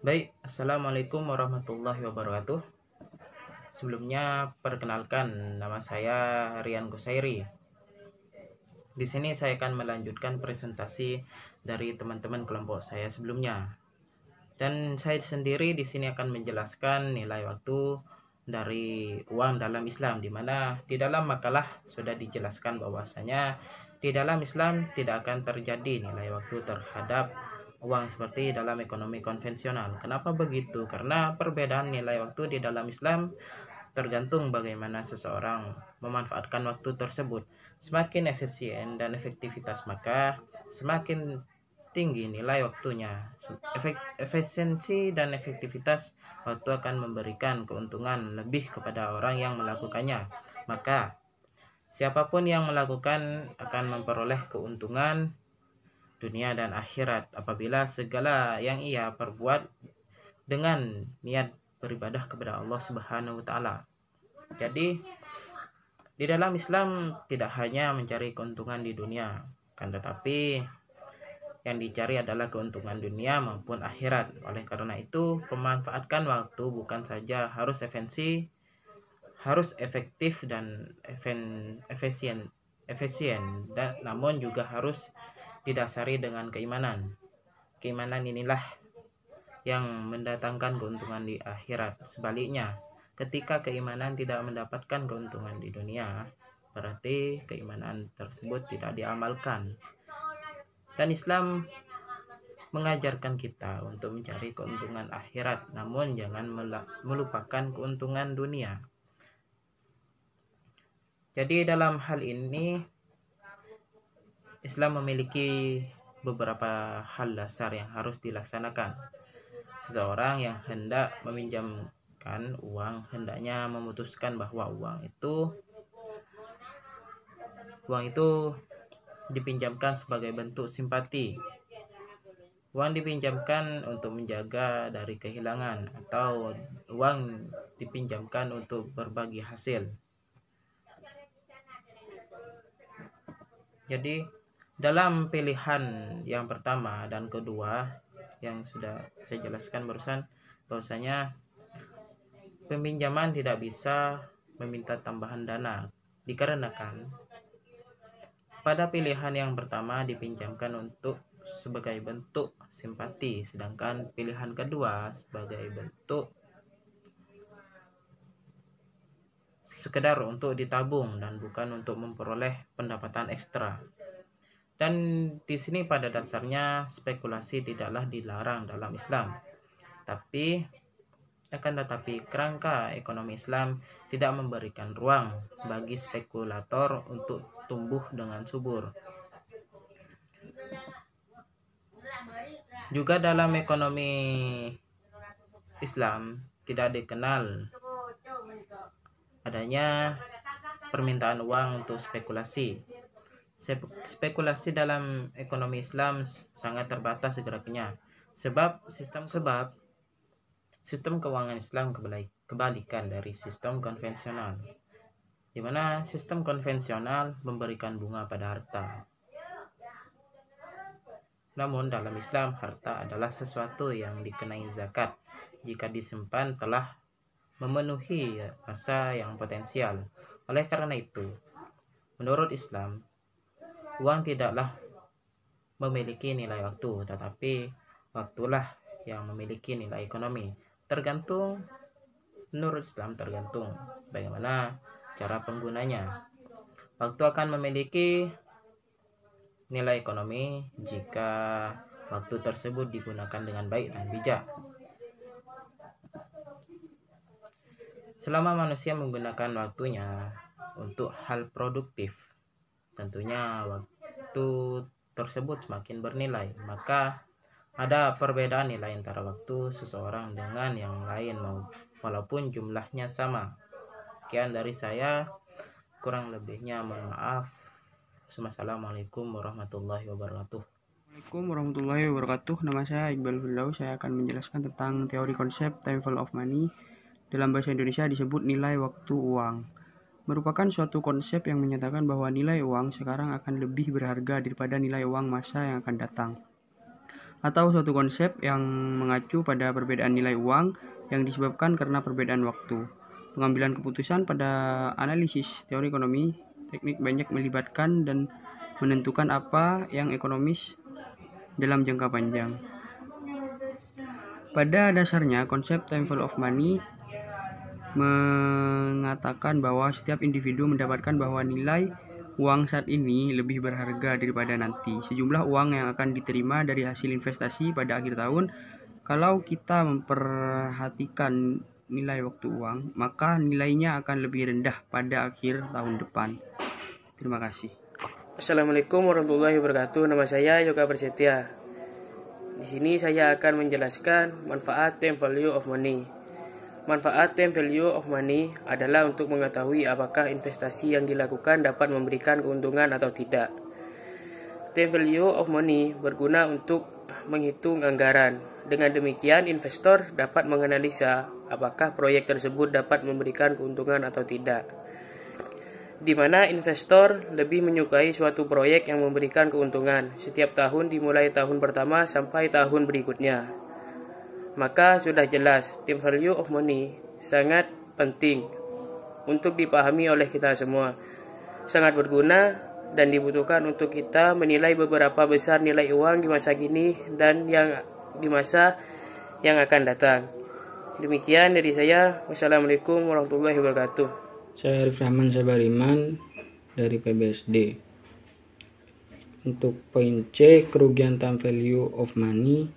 Baik, Assalamualaikum warahmatullahi wabarakatuh. Sebelumnya, perkenalkan nama saya Rian Kusairi. Di sini saya akan melanjutkan presentasi dari teman-teman kelompok saya sebelumnya. Dan saya sendiri di sini akan menjelaskan nilai waktu dari uang dalam Islam, di mana di dalam makalah sudah dijelaskan bahwasanya di dalam Islam tidak akan terjadi nilai waktu terhadap uang seperti dalam ekonomi konvensional. Kenapa begitu? Karena perbedaan nilai waktu di dalam Islam tergantung bagaimana seseorang memanfaatkan waktu tersebut. Semakin efisien dan efektivitas, maka semakin tinggi nilai waktunya. Efisiensi dan efektivitas waktu akan memberikan keuntungan lebih kepada orang yang melakukannya. Maka siapapun yang melakukan akan memperoleh keuntungan dunia dan akhirat apabila segala yang ia perbuat dengan niat beribadah kepada Allah Subhanahu wa taala. Jadi di dalam Islam tidak hanya mencari keuntungan di dunia, kan tetapi yang dicari adalah keuntungan dunia maupun akhirat. Oleh karena itu, pemanfaatkan waktu bukan saja harus efektif dan efisien dan namun juga harus didasari dengan keimanan. Keimanan inilah yang mendatangkan keuntungan di akhirat. Sebaliknya, ketika keimanan tidak mendapatkan keuntungan di dunia, berarti keimanan tersebut tidak diamalkan. Dan Islam mengajarkan kita untuk mencari keuntungan akhirat, namun jangan melupakan keuntungan dunia. Jadi dalam hal ini Islam memiliki beberapa hal dasar yang harus dilaksanakan. Seseorang yang hendak meminjamkan uang hendaknya memutuskan bahwa uang itu dipinjamkan sebagai bentuk simpati. Uang dipinjamkan untuk menjaga dari kehilangan, atau uang dipinjamkan untuk berbagi hasil. Jadi dalam pilihan yang pertama dan kedua yang sudah saya jelaskan barusan, bahwasanya peminjaman tidak bisa meminta tambahan dana, dikarenakan pada pilihan yang pertama dipinjamkan untuk sebagai bentuk simpati, sedangkan pilihan kedua sebagai bentuk sekedar untuk ditabung dan bukan untuk memperoleh pendapatan ekstra. Dan di sini pada dasarnya spekulasi tidaklah dilarang dalam Islam. Akan tetapi kerangka ekonomi Islam tidak memberikan ruang bagi spekulator untuk tumbuh dengan subur. Juga dalam ekonomi Islam tidak dikenal adanya permintaan uang untuk spekulasi. Spekulasi dalam ekonomi Islam sangat terbatas geraknya, sebab sistem keuangan Islam kebalikan dari sistem konvensional, di mana sistem konvensional memberikan bunga pada harta. Namun dalam Islam, harta adalah sesuatu yang dikenai zakat jika disimpan telah memenuhi masa yang potensial. Oleh karena itu, menurut Islam, uang tidaklah memiliki nilai waktu, tetapi waktulah yang memiliki nilai ekonomi. Menurut Islam tergantung bagaimana cara penggunanya. Waktu akan memiliki nilai ekonomi jika waktu tersebut digunakan dengan baik dan bijak. Selama manusia menggunakan waktunya untuk hal produktif, tentunya waktu tersebut semakin bernilai. Maka ada perbedaan nilai antara waktu seseorang dengan yang lain walaupun jumlahnya sama. Sekian dari saya, kurang lebihnya mohon maaf. Wassalamualaikum warahmatullahi wabarakatuh. Assalamualaikum warahmatullahi wabarakatuh. Nama saya Iqbal Firdaus. Saya akan menjelaskan tentang teori konsep time value of money. Dalam bahasa Indonesia disebut nilai waktu uang. Merupakan suatu konsep yang menyatakan bahwa nilai uang sekarang akan lebih berharga daripada nilai uang masa yang akan datang. atau suatu konsep yang mengacu pada perbedaan nilai uang yang disebabkan karena perbedaan waktu. Pengambilan keputusan pada analisis teori ekonomi teknik banyak melibatkan dan menentukan apa yang ekonomis dalam jangka panjang. Pada dasarnya, konsep time value of money mengatakan bahwa setiap individu mendapatkan bahwa nilai uang saat ini lebih berharga daripada nanti. Sejumlah uang yang akan diterima dari hasil investasi pada akhir tahun. Kalau kita memperhatikan nilai waktu uang, maka nilainya akan lebih rendah pada akhir tahun depan. Terima kasih. Assalamualaikum warahmatullahi wabarakatuh. Nama saya Yoga Prasetya. Di sini saya akan menjelaskan manfaat time value of money. Manfaat time value of money adalah untuk mengetahui apakah investasi yang dilakukan dapat memberikan keuntungan atau tidak. Time value of money berguna untuk menghitung anggaran. Dengan demikian, investor dapat menganalisa apakah proyek tersebut dapat memberikan keuntungan atau tidak. Di mana investor lebih menyukai suatu proyek yang memberikan keuntungan setiap tahun dimulai tahun pertama sampai tahun berikutnya. Maka sudah jelas, time value of money sangat penting untuk dipahami oleh kita semua. Sangat berguna dan dibutuhkan untuk kita menilai beberapa besar nilai uang di masa kini dan yang di masa yang akan datang. Demikian dari saya. Wassalamualaikum warahmatullahi wabarakatuh. Saya Arif Rahman Sabariman dari PBSD. Untuk poin C, kerugian time value of money.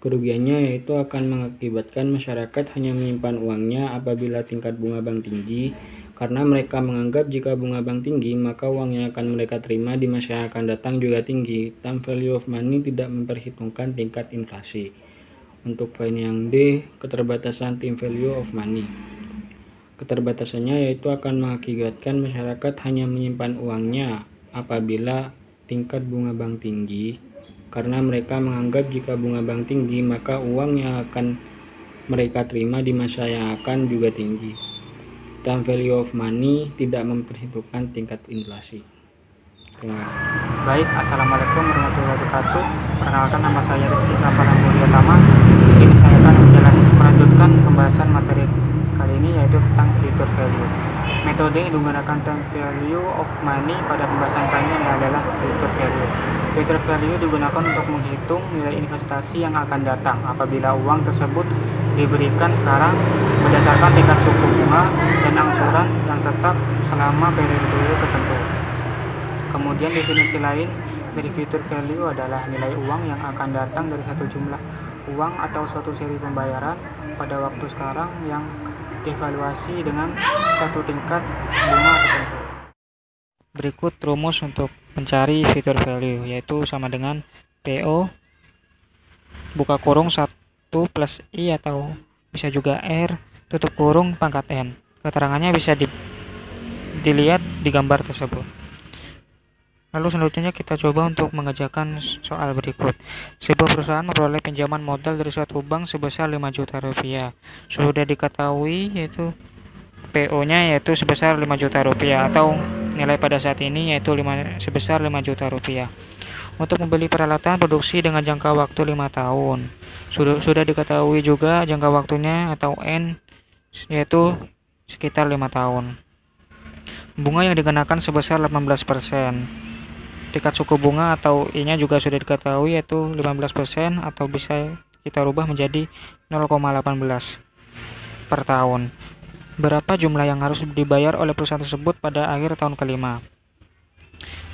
Kerugiannya yaitu akan mengakibatkan masyarakat hanya menyimpan uangnya apabila tingkat bunga bank tinggi, karena mereka menganggap jika bunga bank tinggi, maka uang yang akan mereka terima di masa yang akan datang juga tinggi. Time value of money tidak memperhitungkan tingkat inflasi. Untuk poin yang D, keterbatasan time value of money. Keterbatasannya yaitu akan mengakibatkan masyarakat hanya menyimpan uangnya apabila tingkat bunga bank tinggi, karena mereka menganggap jika bunga bank tinggi maka uang yang akan mereka terima di masa yang akan juga tinggi. Time value of money tidak memperhitungkan tingkat inflasi. Terima kasih. Baik, assalamualaikum warahmatullahi wabarakatuh. Perkenalkan, nama saya Rizky Kamparan Mulyatama. Di sini saya akan melanjutkan pembahasan materi kali ini yaitu tentang future value. Metode yang digunakan time value of money pada pembahasan kali ini adalah future value. Future value digunakan untuk menghitung nilai investasi yang akan datang apabila uang tersebut diberikan sekarang berdasarkan tingkat suku bunga dan angsuran yang tetap selama periode tertentu. Kemudian definisi lain dari future value adalah nilai uang yang akan datang dari satu jumlah uang atau suatu seri pembayaran pada waktu sekarang yang dievaluasi dengan satu tingkat bunga tertentu. Berikut rumus untuk mencari future value, yaitu sama dengan PO buka kurung 1 plus I atau bisa juga R tutup kurung pangkat N. Keterangannya bisa dilihat di gambar tersebut. Lalu selanjutnya kita coba untuk mengerjakan soal berikut. Sebuah perusahaan memperoleh pinjaman modal dari suatu bank sebesar 5 juta rupiah. Sudah diketahui yaitu PO-nya yaitu sebesar 5 juta rupiah atau nilai pada saat ini yaitu sebesar 5 juta rupiah. Untuk membeli peralatan produksi dengan jangka waktu 5 tahun. Sudah diketahui juga jangka waktunya atau N yaitu sekitar 5 tahun. Bunga yang dikenakan sebesar 18%. Tingkat suku bunga atau I-nya juga sudah diketahui yaitu 15% atau bisa kita rubah menjadi 0,18 per tahun. Berapa jumlah yang harus dibayar oleh perusahaan tersebut pada akhir tahun kelima?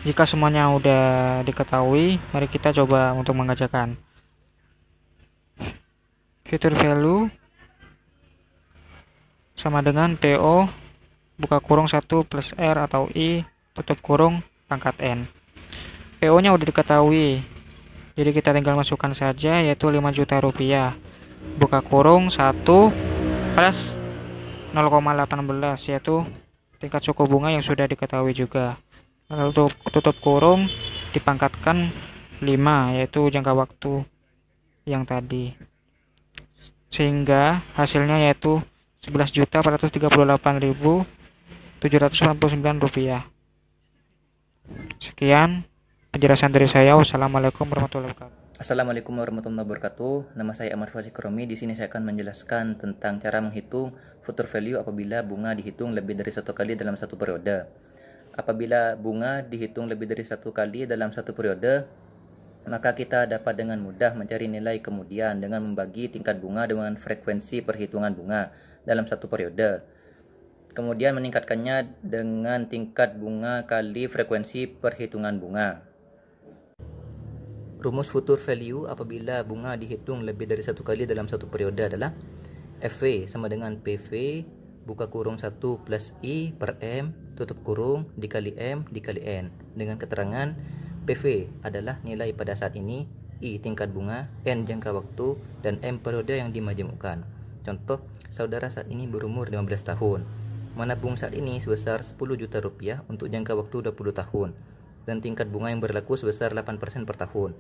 Jika semuanya sudah diketahui, mari kita coba untuk mengerjakan. Future value sama dengan PO buka kurung 1 plus R atau I tutup kurung pangkat N. PO-nya udah diketahui, jadi kita tinggal masukkan saja yaitu 5 juta rupiah buka kurung 1 plus 0,18 yaitu tingkat suku bunga yang sudah diketahui juga. Lalu tutup kurung dipangkatkan 5 yaitu jangka waktu yang tadi, sehingga hasilnya yaitu 11.438.799 rupiah. Sekian penjelasan dari saya. Wassalamualaikum warahmatullahi wabarakatuh. Assalamualaikum warahmatullahi wabarakatuh. Nama saya Ahmad Fauzi Kromi. Di sini saya akan menjelaskan tentang cara menghitung future value apabila bunga dihitung lebih dari satu kali dalam satu periode. Apabila bunga dihitung lebih dari satu kali dalam satu periode, maka kita dapat dengan mudah mencari nilai kemudian dengan membagi tingkat bunga dengan frekuensi perhitungan bunga dalam satu periode. Kemudian meningkatkannya dengan tingkat bunga kali frekuensi perhitungan bunga. Rumus future value apabila bunga dihitung lebih dari satu kali dalam satu periode adalah FV sama dengan PV buka kurung 1 plus I per M tutup kurung dikali M dikali N, dengan keterangan PV adalah nilai pada saat ini, I tingkat bunga, N jangka waktu, dan M periode yang dimajemukkan. Contoh, saudara saat ini berumur 15 tahun, menabung saat ini sebesar 10 juta rupiah untuk jangka waktu 20 tahun, dan tingkat bunga yang berlaku sebesar 8% per tahun.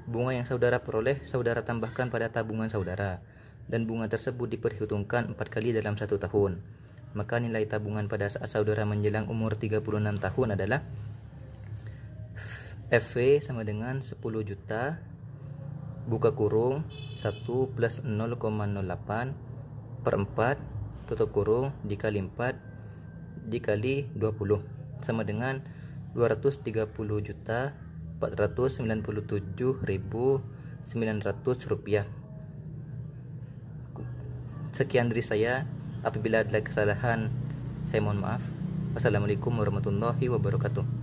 Bunga yang saudara peroleh, saudara tambahkan pada tabungan saudara, dan bunga tersebut diperhitungkan 4 kali dalam 1 tahun. Maka nilai tabungan pada saat saudara menjelang umur 36 tahun adalah FV sama dengan 10 juta buka kurung 1 plus 0,08 per 4 tutup kurung dikali 4 dikali 20 sama dengan 230.497.900 rupiah. Sekian dari saya. Apabila ada kesalahan, saya mohon maaf. Wassalamualaikum warahmatullahi wabarakatuh.